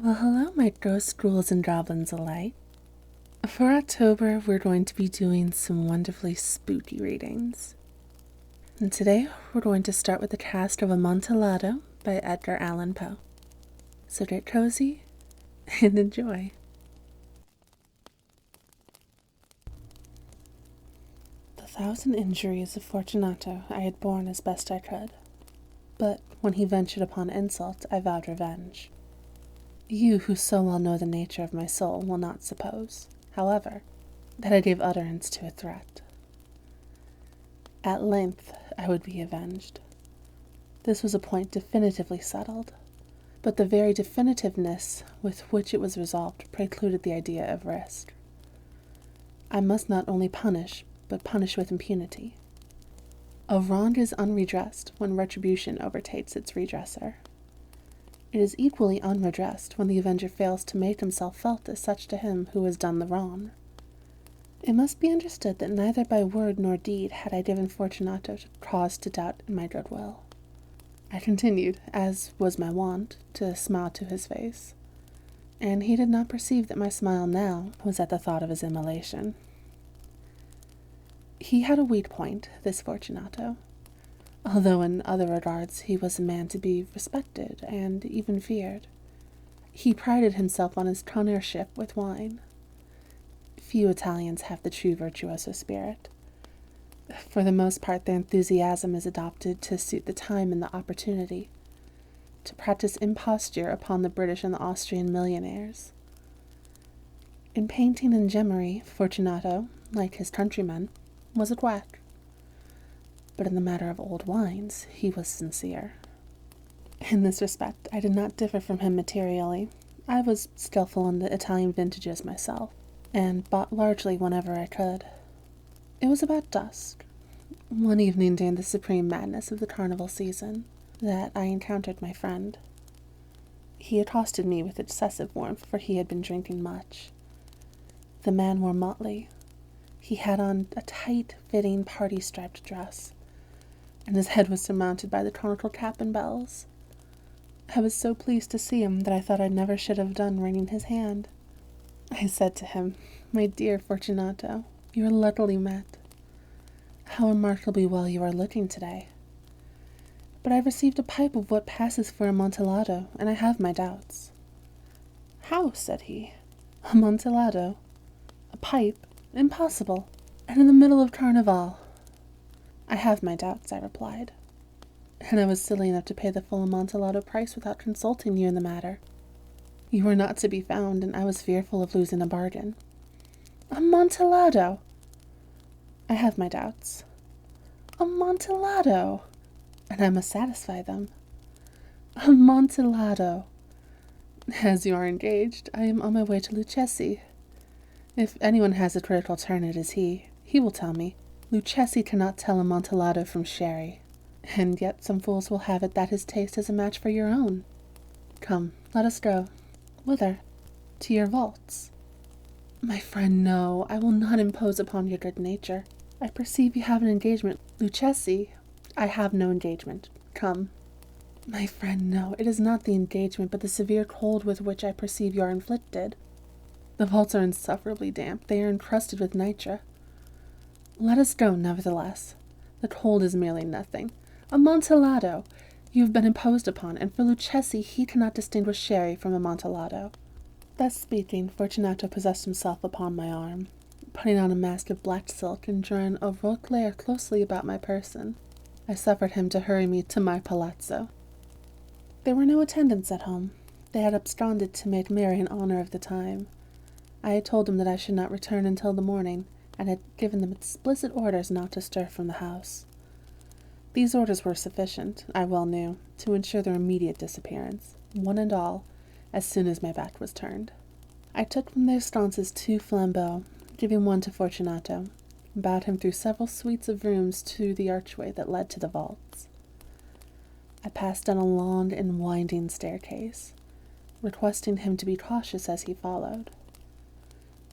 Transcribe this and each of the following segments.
Well, hello, my ghosts, ghouls, and goblins alike. For October, we're going to be doing some wonderfully spooky readings. And today, we're going to start with the Cask of Amontillado by Edgar Allen Poe. So get cozy and enjoy. The 1,000 injuries of Fortunato I had borne as best I could. But when he ventured upon insult, I vowed revenge. You who so well know the nature of my soul will not suppose, however, that I gave utterance to a threat. At length I would be avenged. This was a point definitively settled, but the very definitiveness with which it was resolved precluded the idea of risk. I must not only punish, but punish with impunity. A wrong is unredressed when retribution overtakes its redresser. It is equally unredressed when the avenger fails to make himself felt as such to him who has done the wrong. It must be understood that neither by word nor deed had I given Fortunato cause to doubt in my goodwill. I continued, as was my wont, to smile to his face, and he did not perceive that my smile now was at the thought of his immolation. He had a weak point, this Fortunato. Although in other regards he was a man to be respected and even feared. He prided himself on his connoisseurship with wine. Few Italians have the true virtuoso spirit. For the most part their enthusiasm is adopted to suit the time and the opportunity, to practice imposture upon the British and the Austrian millionaires. In painting and gemmery, Fortunato, like his countrymen, was a quack. But in the matter of old wines, he was sincere. In this respect, I did not differ from him materially. I was skillful in the Italian vintages myself, and bought largely whenever I could. It was about dusk, one evening during the supreme madness of the carnival season, that I encountered my friend. He accosted me with excessive warmth, for he had been drinking much. The man wore motley. He had on a tight-fitting party-striped dress, and his head was surmounted by the conical cap and bells. I was so pleased to see him that I thought I never should have done wringing his hand. I said to him, "My dear Fortunato, you are luckily met. How remarkably well you are looking today. But I have received a pipe of what passes for Amontillado, and I have my doubts." "How?" said he. "Amontillado? A pipe? Impossible! And in the middle of Carnival." "I have my doubts," I replied. "And I was silly enough to pay the full Amontillado price without consulting you in the matter. You were not to be found, and I was fearful of losing a bargain." "Amontillado!" "I have my doubts." "Amontillado!" "And I must satisfy them." "Amontillado!" "As you are engaged, I am on my way to Lucchesi. If anyone has a critical turn, it is he. He will tell me. Lucchesi cannot tell Amontillado from sherry, and yet some fools will have it that his taste is a match for your own. Come, let us go." "Whither?" "To your vaults." "My friend, no, I will not impose upon your good nature. I perceive you have an engagement. Lucchesi, I have no engagement. Come." "My friend, no, it is not the engagement, but the severe cold with which I perceive you are inflicted. The vaults are insufferably damp. They are encrusted with nitre." "Let us go, nevertheless. The cold is merely nothing. Amontillado! You have been imposed upon, and for Lucchesi he cannot distinguish sherry from Amontillado." Thus speaking, Fortunato possessed himself upon my arm, putting on a mask of black silk and drawing a roquelaire closely about my person. I suffered him to hurry me to my palazzo. There were no attendants at home. They had absconded to make merry in honor of the time. I had told them that I should not return until the morning, and had given them explicit orders not to stir from the house. These orders were sufficient, I well knew, to ensure their immediate disappearance, one and all, as soon as my back was turned. I took from their sconces 2 flambeaux, giving one to Fortunato, and bowed him through several suites of rooms to the archway that led to the vaults. I passed down a long and winding staircase, requesting him to be cautious as he followed.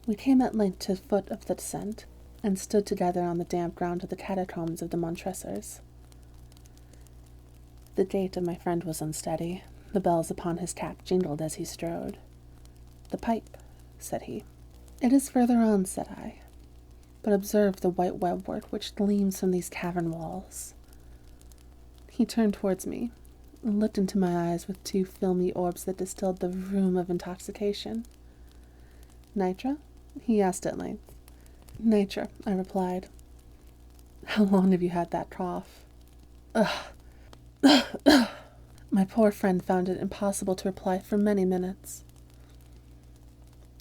We came at length to the foot of the descent, and stood together on the damp ground of the catacombs of the Montresors. The gait of my friend was unsteady, The bells upon his cap jingled as he strode. "The pipe," said he. "It is further on," said I. "But observe the white webwork which gleams from these cavern walls." He turned towards me, and looked into my eyes with two filmy orbs that distilled the rheum of intoxication. "Nitra?" he asked at length. "Nitra," I replied. "How long have you had that cough?" Ugh! Ugh! Ugh! My poor friend found it impossible to reply for many minutes.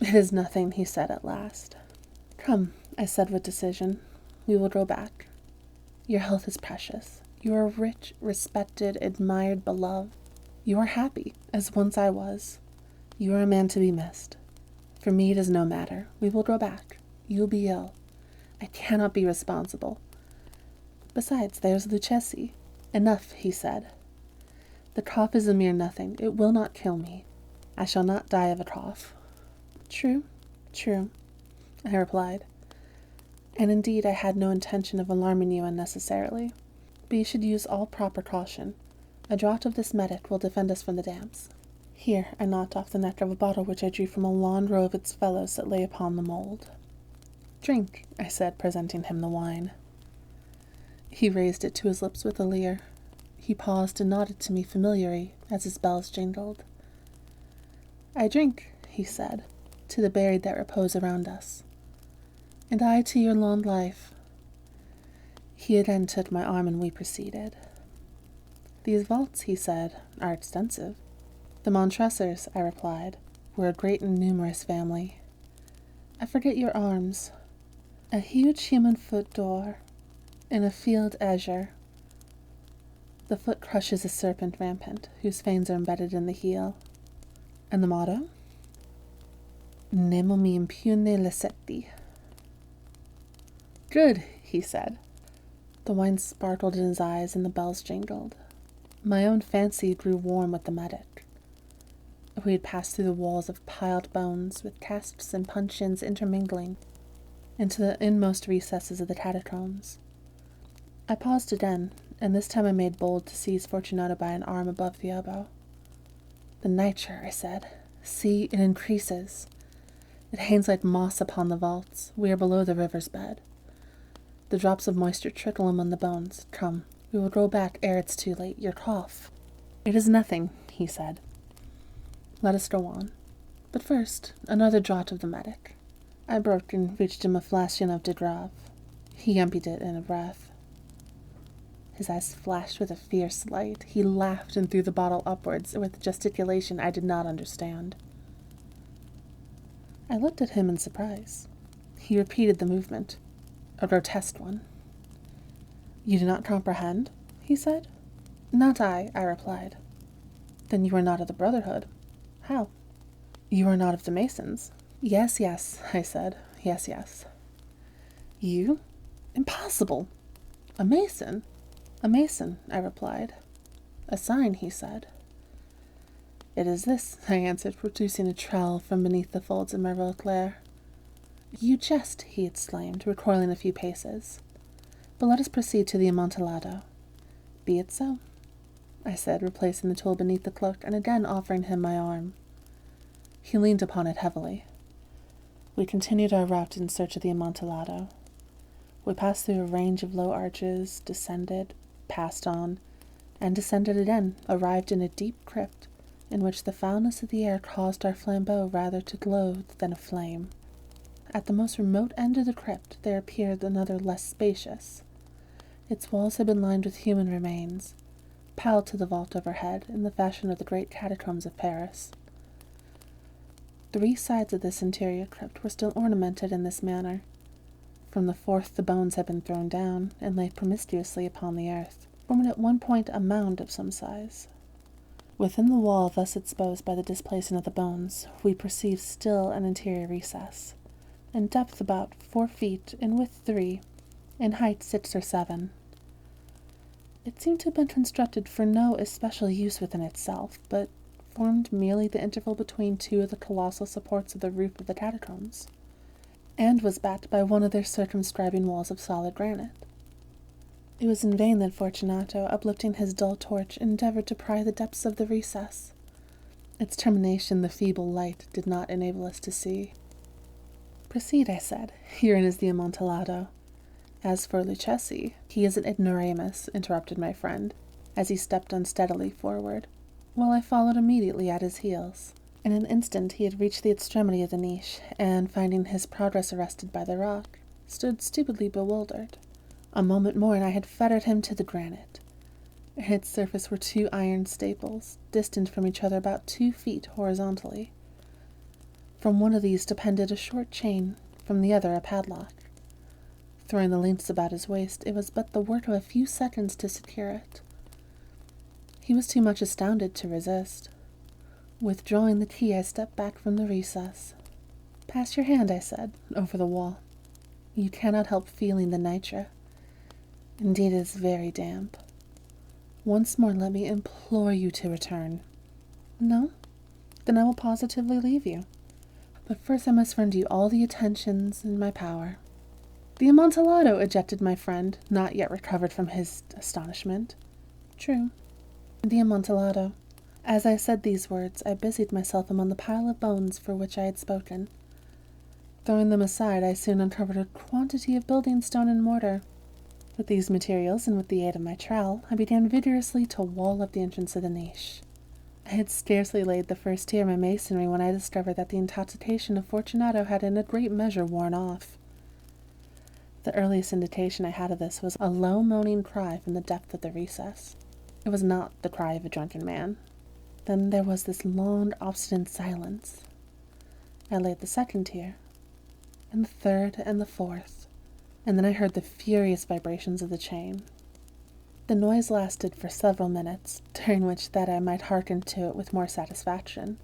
"It is nothing," he said at last. "Come," I said with decision. "We will go back. Your health is precious. You are rich, respected, admired, beloved. You are happy, as once I was. You are a man to be missed. For me it is no matter. We will go back. You will be ill. I cannot be responsible. Besides, there's Lucchesi." "Enough," he said. "The cough is a mere nothing. It will not kill me. I shall not die of a cough." "True, true," I replied. "And indeed I had no intention of alarming you unnecessarily. But you should use all proper caution. A draught of this metic will defend us from the damps." Here I knocked off the neck of a bottle which I drew from a long row of its fellows that lay upon the mould. "Drink," I said, presenting him the wine. He raised it to his lips with a leer. He paused and nodded to me familiarly as his bells jingled. "I drink," he said, "to the buried that repose around us." "And I to your long life." He again took my arm and we proceeded. "These vaults," he said, "are extensive." "The Montressors," I replied, "were a great and numerous family." "I forget your arms." "A huge human foot d'or, in a field azure." The foot crushes a serpent rampant, whose fangs are embedded in the heel. "And the motto?" "Nemo mi impune liceti." "Good," he said. The wine sparkled in his eyes and the bells jingled. My own fancy grew warm with the metic. We had passed through the walls of piled bones, with casks and puncheons intermingling, into the inmost recesses of the catacombs. I paused again, and this time I made bold to seize Fortunato by an arm above the elbow. "The nitre," I said. "See, it increases. It hangs like moss upon the vaults. We are below the river's bed. The drops of moisture trickle among the bones. Come, we will go back ere it's too late. Your cough." "It is nothing," he said. "Let us go on. But first, another draught of the metic." I broke and reached him a flaschen of de Grave. He emptied it in a breath. His eyes flashed with a fierce light. He laughed and threw the bottle upwards with gesticulation I did not understand. I looked at him in surprise. He repeated the movement, a grotesque one. "You do not comprehend?" he said. "Not I," I replied. "Then you are not of the Brotherhood." "How?" "You are not of the Masons." "Yes, yes," I said. "Yes, yes." "You? Impossible! A Mason?" "A Mason," I replied. "A sign," he said. "It is this," I answered, producing a trowel from beneath the folds of my roquelaire. "You jest," he exclaimed, recoiling a few paces. "But let us proceed to the Amontillado." "Be it so," I said, replacing the tool beneath the cloak and again offering him my arm. He leaned upon it heavily. We continued our route in search of the Amontillado. We passed through a range of low arches, descended, passed on, and descended again, arrived in a deep crypt, in which the foulness of the air caused our flambeau rather to glow than aflame. At the most remote end of the crypt there appeared another less spacious. Its walls had been lined with human remains, piled to the vault overhead in the fashion of the great catacombs of Paris. 3 sides of this interior crypt were still ornamented in this manner. From the 4th the bones had been thrown down and laid promiscuously upon the earth, forming at one point a mound of some size. Within the wall thus exposed by the displacement of the bones, we perceived still an interior recess, in depth about 4 feet, in width 3, in height 6 or 7. It seemed to have been constructed for no especial use within itself, but formed merely the interval between 2 of the colossal supports of the roof of the catacombs, and was backed by one of their circumscribing walls of solid granite. It was in vain that Fortunato, uplifting his dull torch, endeavored to pry the depths of the recess. Its termination the feeble light did not enable us to see. "Proceed," I said. "Herein is the Amontillado. As for Lucchesi, he is an ignoramus," interrupted my friend, as he stepped unsteadily forward, while I followed immediately at his heels. In an instant he had reached the extremity of the niche, and, finding his progress arrested by the rock, stood stupidly bewildered. A moment more and I had fettered him to the granite. In its surface were 2 iron staples, distant from each other about 2 feet horizontally. From one of these depended a short chain, from the other a padlock. Throwing the links about his waist, it was but the work of a few seconds to secure it. He was too much astounded to resist. Withdrawing the key, I stepped back from the recess. "Pass your hand," I said, "over the wall. You cannot help feeling the nitre. Indeed, it is very damp. Once more let me implore you to return." "No? Then I will positively leave you. But first I must render you all the attentions in my power." "The Amontillado!" ejected my friend, not yet recovered from his astonishment. "True, the Amontillado." As I said these words, I busied myself among the pile of bones for which I had spoken. Throwing them aside, I soon uncovered a quantity of building stone and mortar. With these materials, and with the aid of my trowel, I began vigorously to wall up the entrance of the niche. I had scarcely laid the first tier of my masonry when I discovered that the intoxication of Fortunato had in a great measure worn off. The earliest indication I had of this was a low moaning cry from the depth of the recess. It was not the cry of a drunken man. Then there was this long, obstinate silence. I laid the second tier, and the third, and the fourth, and then I heard the furious vibrations of the chain. The noise lasted for several minutes, during which that I might hearken to it with more satisfaction.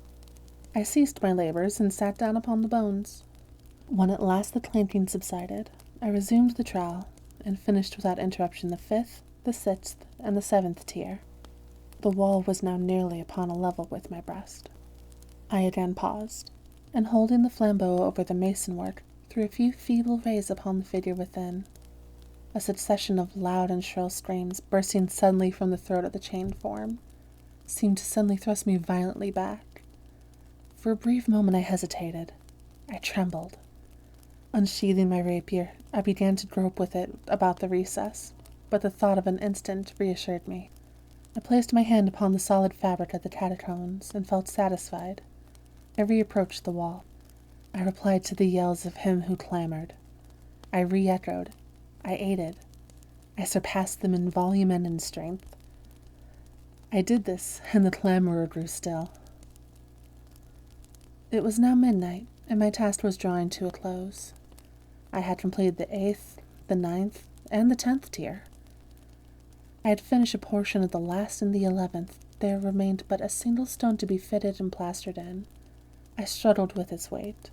I ceased my labors and sat down upon the bones. When at last the clanking subsided, I resumed the trowel, and finished without interruption the 5th, the 6th, and the 7th tier. The wall was now nearly upon a level with my breast. I again paused, and holding the flambeau over the mason-work, threw a few feeble rays upon the figure within. A succession of loud and shrill screams, bursting suddenly from the throat of the chained form, seemed to suddenly thrust me violently back. For a brief moment I hesitated. I trembled. Unsheathing my rapier, I began to grope with it about the recess, but the thought of an instant reassured me. I placed my hand upon the solid fabric of the catacombs, and felt satisfied. I reapproached the wall. I replied to the yells of him who clamored. I re-echoed. I aided. I surpassed them in volume and in strength. I did this, and the clamorer grew still. It was now midnight, and my task was drawing to a close. I had completed the 8th, the 9th, and the 10th tier. I had finished a portion of the last and the 11th. There remained but a single stone to be fitted and plastered in. I struggled with its weight.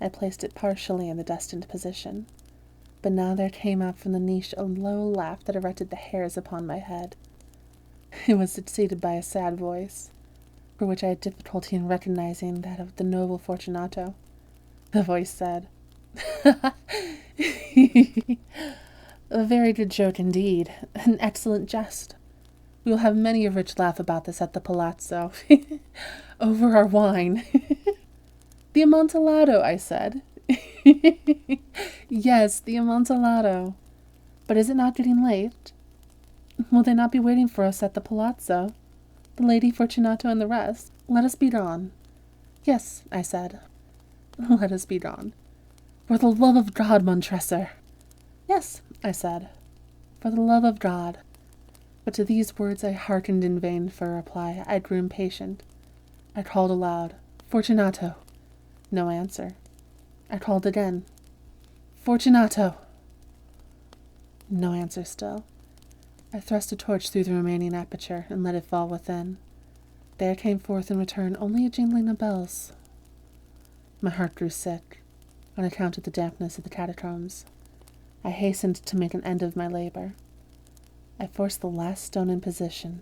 I placed it partially in the destined position. But now there came out from the niche a low laugh that erected the hairs upon my head. It was succeeded by a sad voice, for which I had difficulty in recognizing that of the noble Fortunato. The voice said, "A very good joke indeed, an excellent jest. We will have many a rich laugh about this at the palazzo, over our wine." "The Amontillado," I said. "Yes, the Amontillado. But is it not getting late? Will they not be waiting for us at the palazzo? The Lady Fortunato and the rest? Let us be gone." "Yes," I said. "Let us be gone." "For the love of God, Montresor." "Yes," I said. "For the love of God." But to these words I hearkened in vain for a reply. I grew impatient. I called aloud, "Fortunato." No answer. I called again, "Fortunato." No answer still. I thrust a torch through the remaining aperture and let it fall within. There came forth in return only a jingling of bells. My heart grew sick, on account of the dampness of the catacombs. I hastened to make an end of my labor. I forced the last stone in position.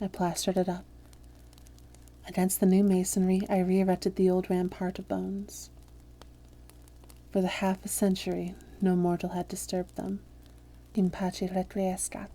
I plastered it up. Against the new masonry, I re-erected the old rampart of bones. For the half a century, no mortal had disturbed them. In pace requiescat.